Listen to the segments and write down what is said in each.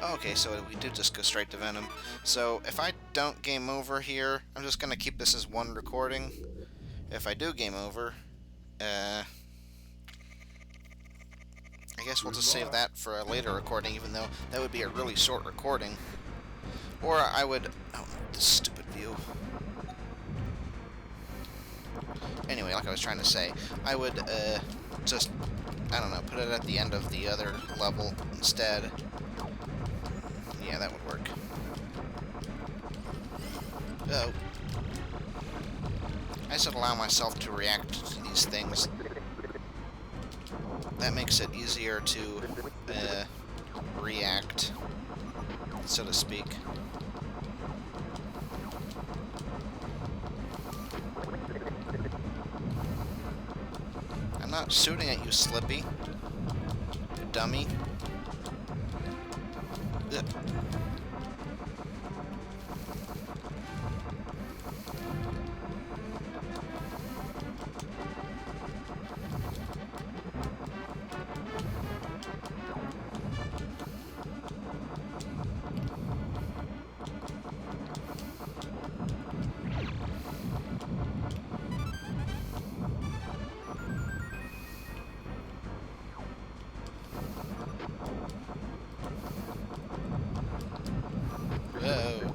Okay, so we did just go straight to Venom. So if I don't game over here, I'm just going to keep this as one recording. If I do game over, I guess we'll just save that for a later recording, even though that would be a really short recording. Or I would... Oh, this stupid view. Anyway, like I was trying to say, I would just, I don't know, put it at the end of the other level instead. Yeah, that would work. Oh. I should allow myself to react to these things. That makes it easier to react, so to speak. I'm not shooting at you, Slippy. You dummy. Ugh. Whoa.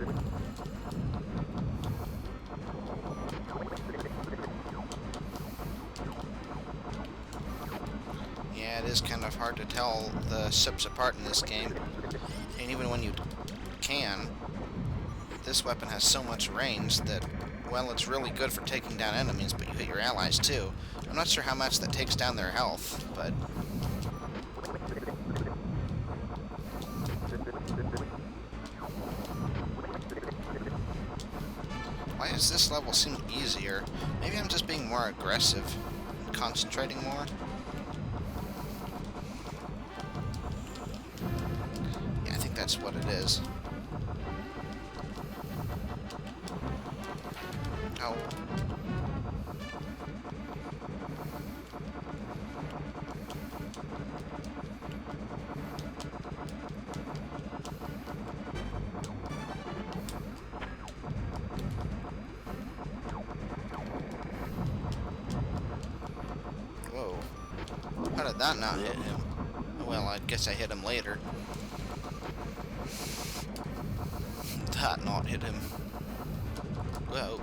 Yeah, it is kind of hard to tell the ships apart in this game. And even when you can, this weapon has so much range that, well, it's really good for taking down enemies, but you hit your allies too. I'm not sure how much that takes down their health, but... Why does this level seem easier? Maybe I'm just being more aggressive, concentrating more? Yeah, I think that's what it is. Oh. Whoa. How did that not hit him? Well, I guess I hit him later. That not hit him. Whoa.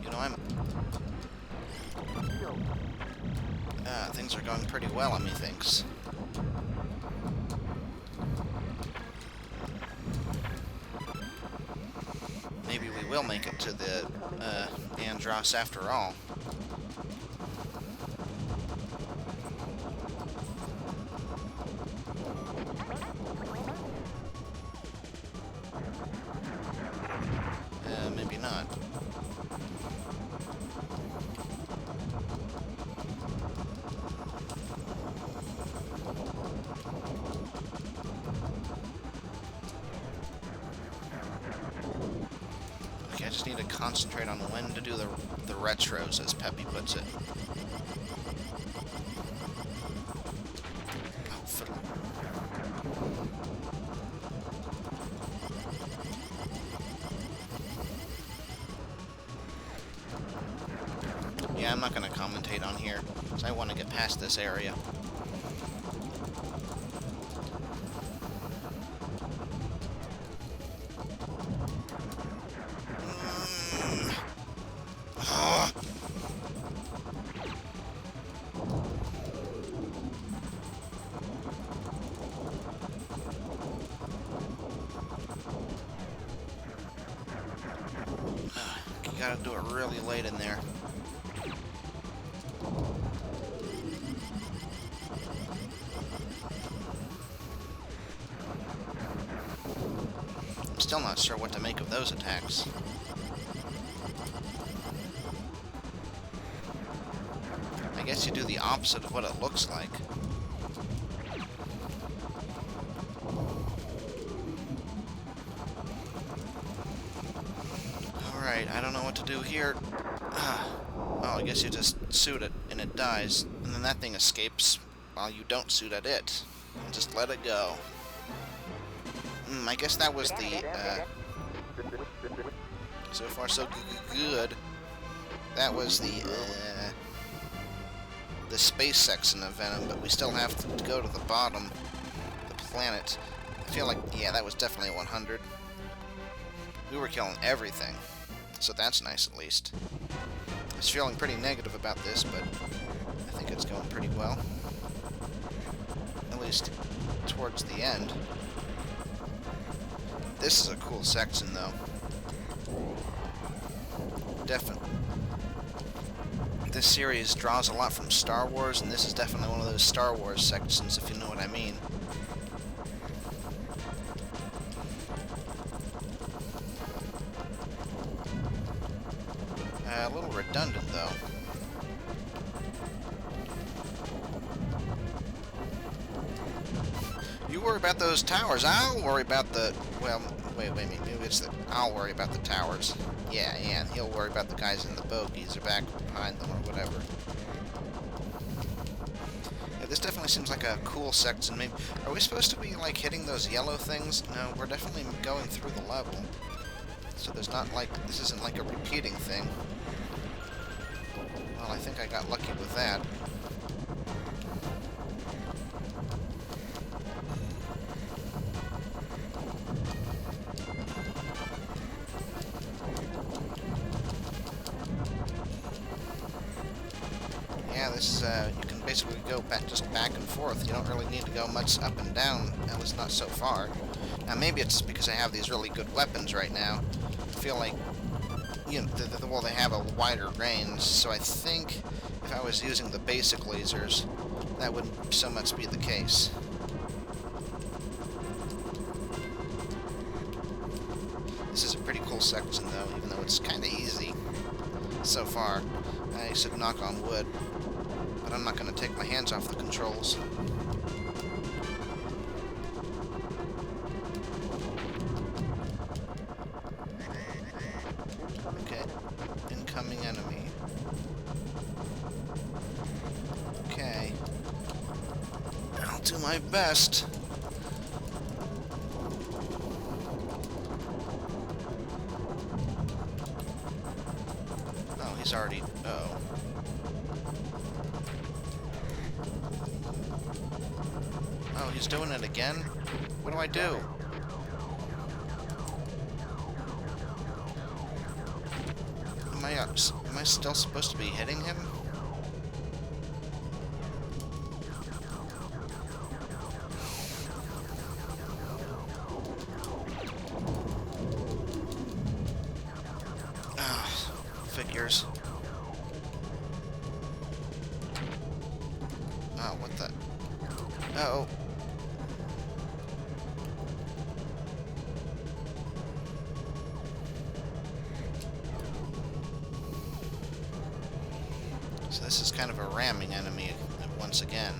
You know, things are going pretty well on me, thinks. Maybe we will make it to the Andross after all. Maybe not. Okay, I just need to concentrate on when to do the retros, as Peppy puts it. Oh, fiddle. Yeah, I'm not going to commentate on here, because I want to get past this area. You gotta do it really late in there. I'm still not sure what to make of those attacks. I guess you do the opposite of what it looks like. Alright, I don't know what to do here. Oh, guess you just shoot it and it dies, and then that thing escapes while you don't shoot at it. And just let it go. I guess that was the, so far so good. That was the space section of Venom, but we still have to go to the bottom, the planet. I feel like, yeah, that was definitely a 100. We were killing everything, so that's nice at least. I was feeling pretty negative about this, but I think it's going pretty well. At least towards the end. This is a cool section, though. Definitely. This series draws a lot from Star Wars, and this is definitely one of those Star Wars sections, if you know what I mean. A little redundant, though. You worry about those towers. I'll worry about the... Well, wait, maybe it's the... I'll worry about the towers. Yeah, and he'll worry about the guys in the bogies or back behind them or whatever. Yeah, this definitely seems like a cool section. Maybe... Are we supposed to be, like, hitting those yellow things? No, we're definitely going through the level. So there's not, like... This isn't, like, a repeating thing. Well, I think I got lucky with that. Yeah, this is, you can basically go just back and forth. You don't really need to go much up and down, at least not so far. Now, maybe it's because I have these really good weapons right now. I feel like, you know, well, they have a wider range, so I think if I was using the basic lasers, that wouldn't so much be the case. This is a pretty cool section, though, even though it's kind of easy so far. I should knock on wood, but I'm not going to take my hands off the controls. Okay, incoming enemy. Okay, I'll do my best. Oh, he's already... Oh. Oh, he's doing it again? What do I do? Am I still supposed to be hitting him? Ah, figures. Oh, what the... Uh-oh. So this is kind of a ramming enemy once again.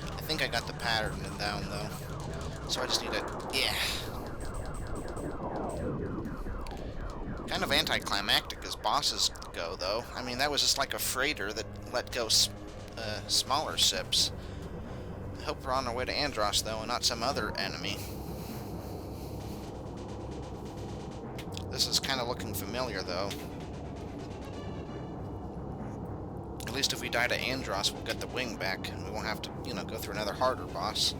I think I got the pattern down, though. So I just need to... Yeah. Kind of anticlimactic as bosses go, though. I mean, that was just like a freighter that let go smaller ships. I hope we're on our way to Andross, though, and not some other enemy. This is kind of looking familiar, though. At least if we die to Andross, we'll get the wing back, and we won't have to, you know, go through another harder boss.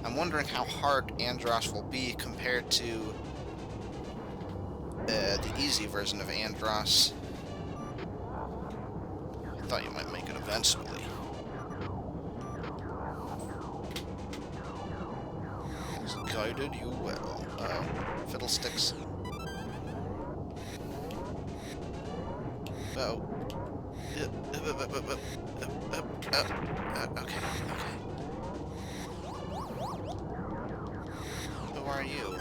I'm wondering how hard Andross will be compared to the easy version of Andross. I thought you might make it eventually. He's guided you well. Fiddlesticks. Uh-oh. Okay. Who are you?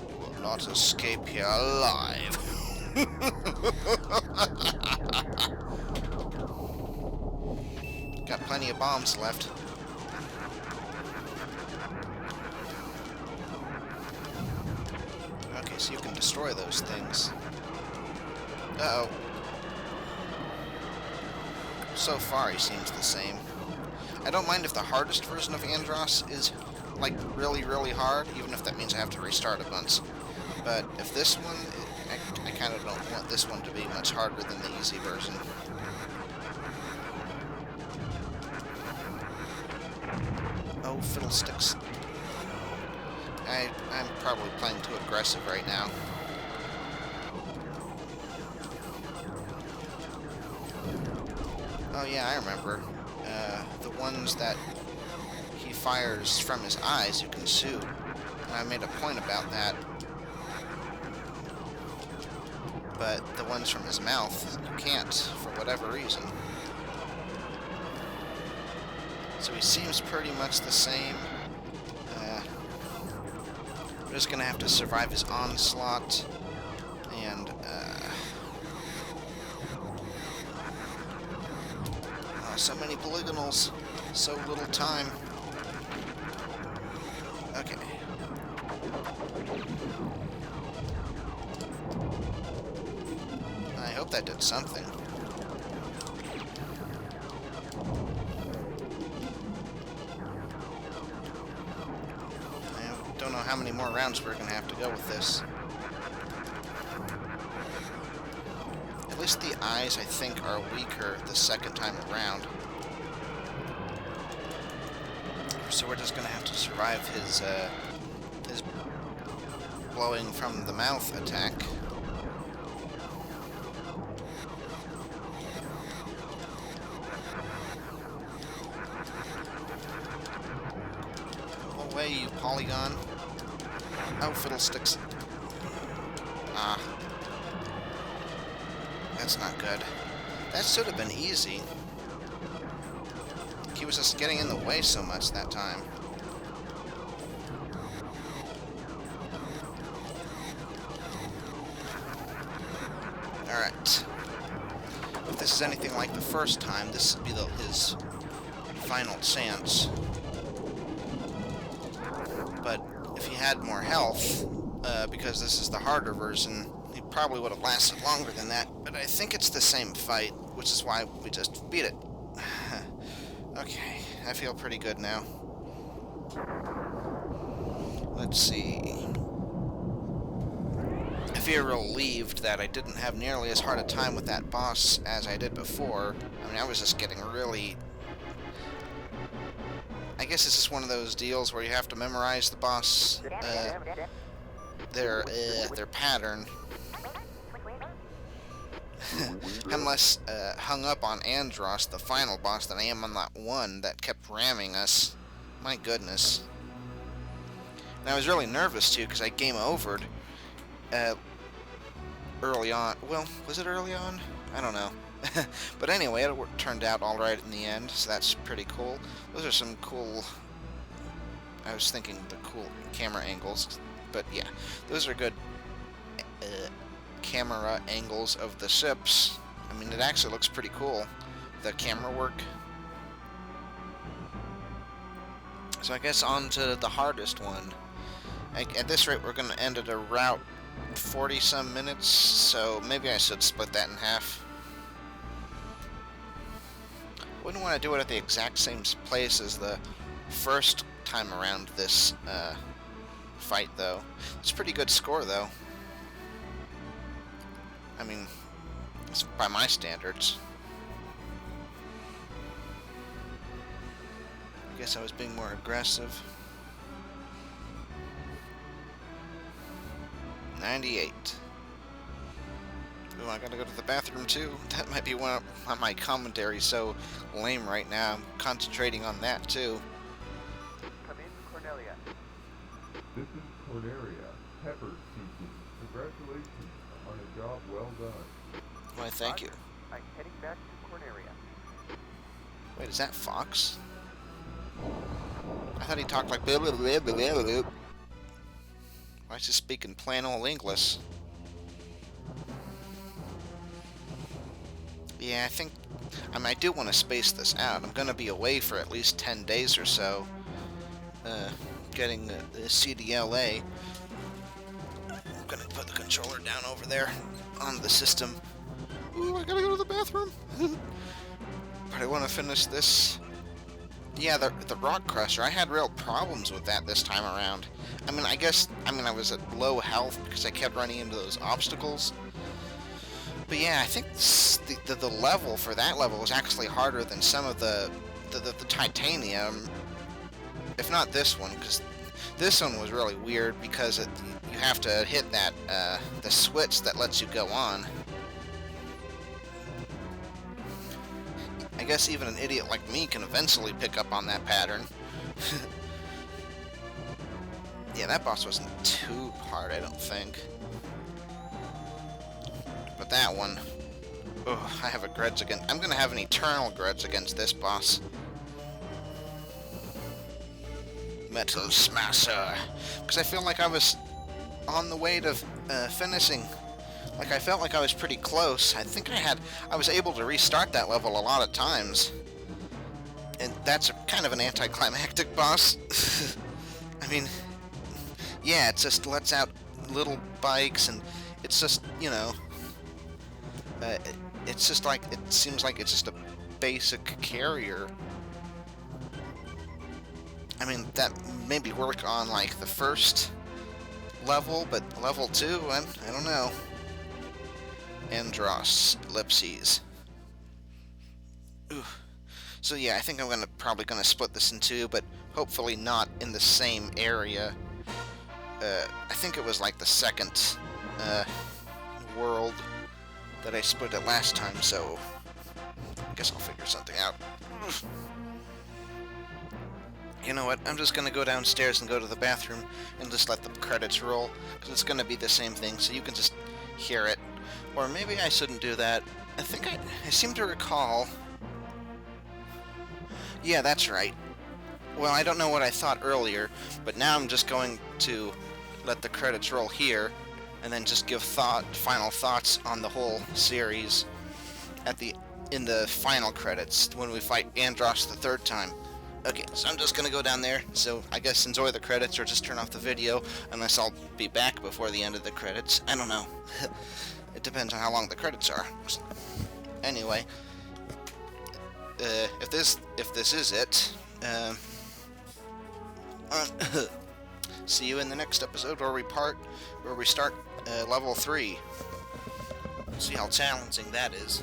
You will not escape here alive. Got plenty of bombs left. Okay, so you can destroy those things. Uh-oh. So far, he seems the same. I don't mind if the hardest version of Andross is, like, really, really hard, even if that means I have to restart a bunch. But if this one, I kind of don't want this one to be much harder than the easy version. Oh, fiddlesticks. I'm probably playing too aggressive right now. Oh yeah, I remember. The ones that he fires from his eyes you can shoot. And I made a point about that. But the ones from his mouth, you can't, for whatever reason. So he seems pretty much the same. We're just gonna have to survive his onslaught, and, oh, so many polygonals, so little time. Okay. I hope that did something. I don't know how many more rounds we're going to have to go with this. At least the eyes, I think, are weaker the second time around. So we're just going to have to survive his blowing from the mouth attack. Go away, you polygon. Oh, fiddlesticks. Ah. That's not good. That should have been easy. He was just getting in the way so much that time. Alright. If this is anything like the first time, this would be his final chance. But if he had more health, because this is the harder version, he probably would have lasted longer than that. But I think it's the same fight, which is why we just beat it. Okay, I feel pretty good now. Let's see. I feel relieved that I didn't have nearly as hard a time with that boss as I did before. I mean, I was just getting really... I guess it's just one of those deals where you have to memorize the boss, their pattern. I'm less hung up on Andross, the final boss, than I am on that one that kept ramming us. My goodness. And I was really nervous, too, because I game overed early on. Well, was it early on? I don't know. But anyway, it turned out alright in the end, so that's pretty cool. Those are some cool... I was thinking the cool camera angles, but yeah, those are good camera angles of the ships. I mean, it actually looks pretty cool, the camera work. So I guess on to the hardest one. At this rate, we're going to end at about 40-some minutes, so maybe I should split that in half. Wouldn't want to do it at the exact same place as the first time around this fight, though. It's a pretty good score, though. I mean, it's by my standards. I guess I was being more aggressive. 98. Ooh, I gotta go to the bathroom too. That might be why my commentary's so lame right now. I'm concentrating on that too. Come in, Cornelia. This is Cornelia, Pepper speaking. Congratulations on a job well done. Why, thank you. I'm heading back to Cornelia. Wait, is that Fox? I thought he talked like blah, blah, blah, blah, blah, blah. Why is he speaking plain old English? Yeah, I mean, I do want to space this out. I'm going to be away for at least 10 days or so, getting the CDLA. I'm going to put the controller down over there on the system. Ooh, I gotta go to the bathroom. But I want to finish this. Yeah, the rock crusher. I had real problems with that this time around. I mean, I was at low health because I kept running into those obstacles. But yeah, I think the level for that level was actually harder than some of the titanium. If not this one, because this one was really weird because you have to hit that the switch that lets you go on. I guess even an idiot like me can eventually pick up on that pattern. Yeah, that boss wasn't too hard, I don't think. But that one, ugh, I have a grudge against. I'm gonna have an eternal grudge against this boss. Metal Smasher, because I feel like I was on the way to finishing. Like, I felt like I was pretty close. I was able to restart that level a lot of times. And that's kind of an anticlimactic boss. I mean, yeah, it just lets out little bikes, and it's just, you know, it's just like, it seems like it's just a basic carrier. I mean, that maybe work on, like, the first level, but level 2, I don't know. Andross, ellipses. Ooh. So yeah, I think I'm probably gonna split this in two, but hopefully not in the same area. I think it was like the second world that I split it last time, so I guess I'll figure something out. You know what, I'm just gonna go downstairs and go to the bathroom and just let the credits roll, because it's gonna be the same thing, so you can just hear it. Or maybe I shouldn't do that. I seem to recall... Yeah, that's right. Well, I don't know what I thought earlier, but now I'm just going to let the credits roll here, and then just give final thoughts on the whole series in the final credits, when we fight Andross the third time. Okay, so I'm just gonna go down there, so I guess enjoy the credits or just turn off the video, unless I'll be back before the end of the credits. I don't know. It depends on how long the credits are. Anyway, if this is it, see you in the next episode where we start level 3. See how challenging that is.